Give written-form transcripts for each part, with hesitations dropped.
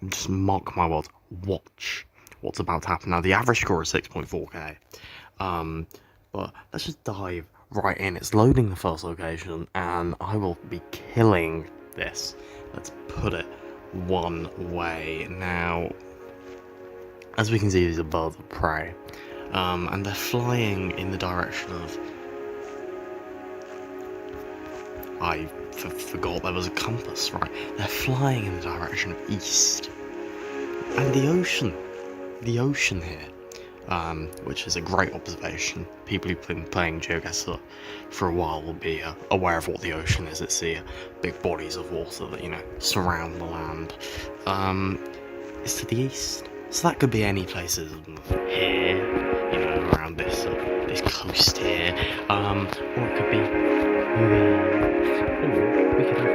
just mark my words, watch what's about to happen. Now, the average score is 6.4k, but let's just dive right in. It's loading the first location, and I will be killing this. Let's put it one way. Now, as we can see, these are birds of prey, and they're flying in the direction of... I forgot there was a compass, right? They're flying in the direction of east. And the ocean here, which is a great observation. People who've been playing Geoguessr for a while will be aware of what the ocean is. It's the big bodies of water that, surround the land. It's to the east. So that could be any places here, around this coast here, or it could be there. Or we could have the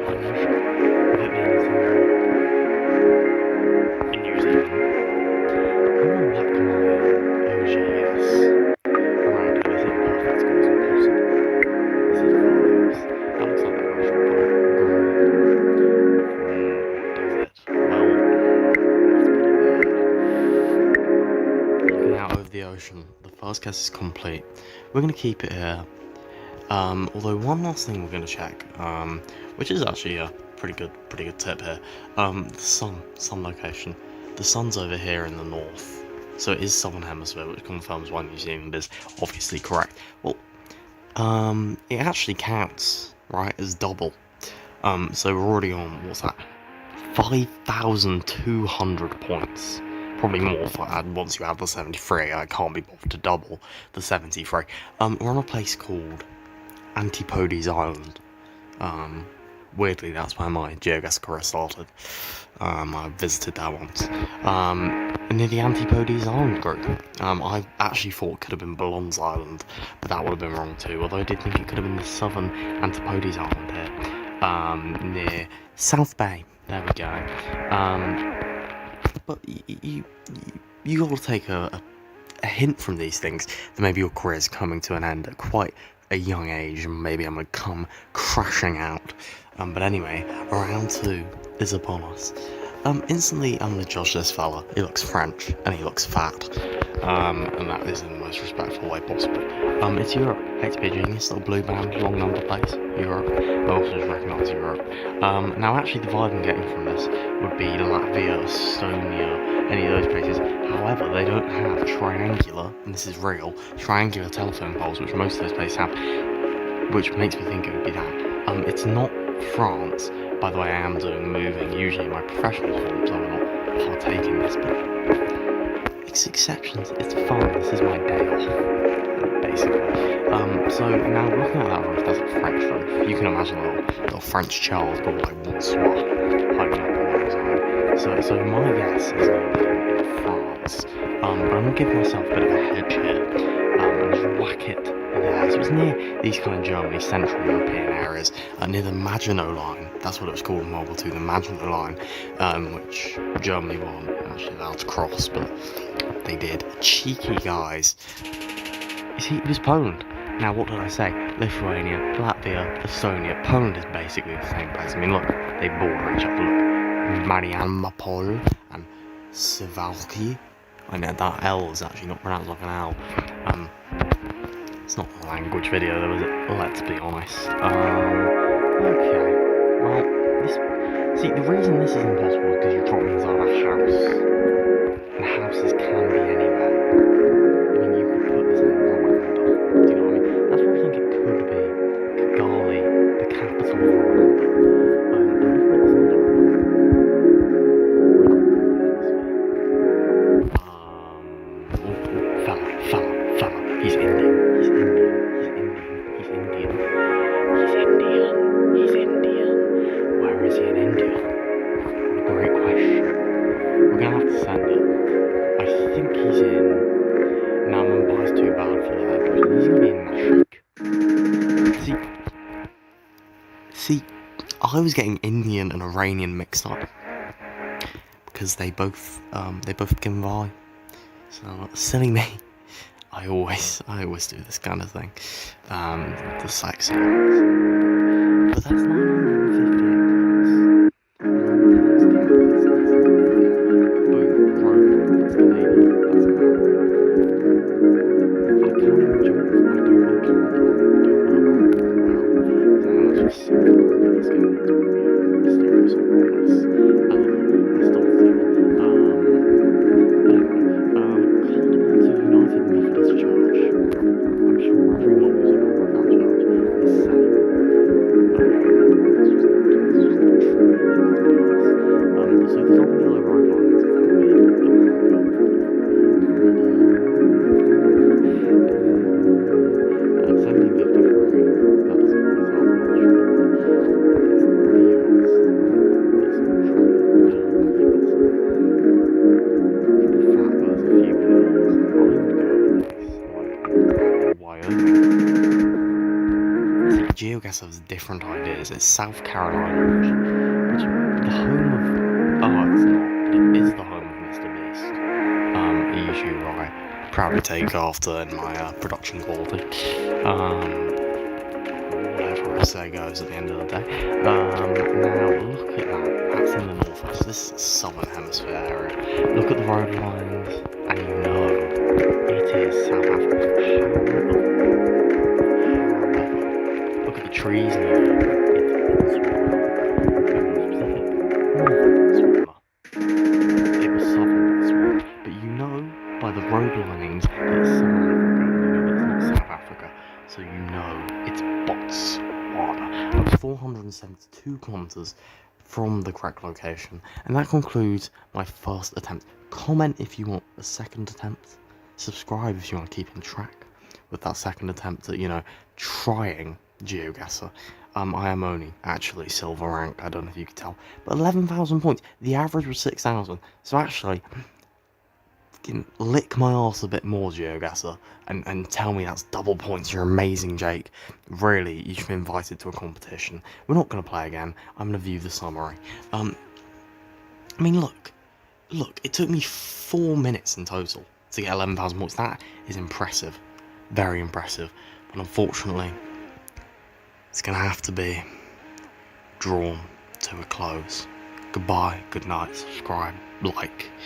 pleasure of it being somewhere in New Zealand. I'm on that OGS around here. Is it perfect scores impossible? This is vibes. That looks like the national park. Does it? Well, let's put it there. Looking out over the ocean, the first guess is complete. We're going to keep it here. Although one last thing we're going to check, which is actually a pretty good tip here, the sun location. The sun's over here in the north, so it is southern hemisphere, which confirms why New Zealand is obviously correct. Well, it actually counts, right, as double. So we're already on, what's that, 5,200 points. Probably more if once you add the 73, I can't be bothered to double the 73. We're on a place called Antipodes Island. Weirdly, that's where my Geoguessr career started. I visited that once. Near the Antipodes Island group. I actually thought it could have been Ballon's Island, but that would have been wrong too. Although I did think it could have been the southern Antipodes Island here, near South Bay. There we go. But you got to take a hint from these things that maybe your career is coming to an end at quite a young age, and maybe I'm going to come crashing out. But anyway, round 2 is upon us. Instantly, I'm going to judge this fella. He looks French, and he looks fat. And that is in the most respectful way possible. It's Europe. Hate to be a genius, little blue band, long number place. Europe. I also just recognise Europe. Now, actually, the vibe I'm getting from this would be Latvia, Estonia, any of those places. However, they don't have triangular, and this is real, triangular telephone poles, which most of those places have, which makes me think it would be that. It's not France. By the way, I am doing moving. Usually in my professional forms, I will not partake in this, but it's exceptions. It's fun. This is my day off, basically. So now looking at that roof, that's a French roof. You can imagine a little French child, probably like Bonsoir, hiding up on the side. So my guess is going to be in France. But I'm going to give myself a bit of a hedge here, and just whack it there. So it's near these kind of Germany, Central European areas, near the Maginot Line. That's what it was called in World War II, the Maginot Line, which Germany weren't actually allowed to cross, but they did. Cheeky guys. You see, it was Poland. Now, what did I say? Lithuania, Latvia, Estonia. Poland is basically the same place. I mean, look, they border each other. Look, Marianopol and Suwałki. I know that L is actually not pronounced like an L. It's not a language video though, is it? Let's be honest. Okay. Well, see, the reason this is impossible is because you dropped me inside a house. And houses can be anywhere. I mean, you could put this in Rwanda. Do you know what I mean? That's where I think it could be. Kigali, the capital of Rwanda. Fella. He's Indian. Where is he in India? What a great question. We're gonna have to send it. I think he's in... Now Mumbai's too bad for that, but he's gonna be in Nashik. See, I was getting Indian and Iranian mixed up because they both begin with I. So silly me. I always do this kind of thing. The sex. But that's 958 points. let's get into the mysterious or ominous the start together. Anyway, Coldwater United Methodist Church. I'm sure everyone who's a member of that church is saying, this was not true, let's be honest. So there's all the yellow road lines that tell me America. 1753, that doesn't really tell us much, but it's the US. It's not true. Pretty flat, but there's a few hills. I would go with this, like Wyoming. See, Geoguessr has different ideas. It's South Carolina, which the home of. Oh, it's not. But it is the home of Mr. Beast. A YouTuber I proudly take after in my production quality. Whatever I say goes at the end of the day. Now look at that. That's in the northwest. This is the southern hemisphere area. Look at the road lines, and you know it is South Africa. However, look at the trees near you. It's Botswana. It was southern Botswana, but you know by the road lines that it's southern Africa, and you know that it's not South Africa, so you know it's Botswana. That's 472 kilometers from the correct location, and that concludes my first attempt. Comment if you want a second attempt. Subscribe if you want to keep in track with that second attempt at, trying Geoguessr. I am only actually silver rank, I don't know if you could tell, but 11,000 points. The average was 6,000, so actually, lick my arse a bit more, Geoguessr, and tell me that's double points. You're amazing, Jake. Really, you should be invited to a competition. We're not going to play again. I'm going to view the summary. I mean, look, it took me 4 minutes in total to get 11,000 points. That is impressive, very impressive, but unfortunately, it's going to have to be drawn to a close. Goodbye, good night, subscribe, like.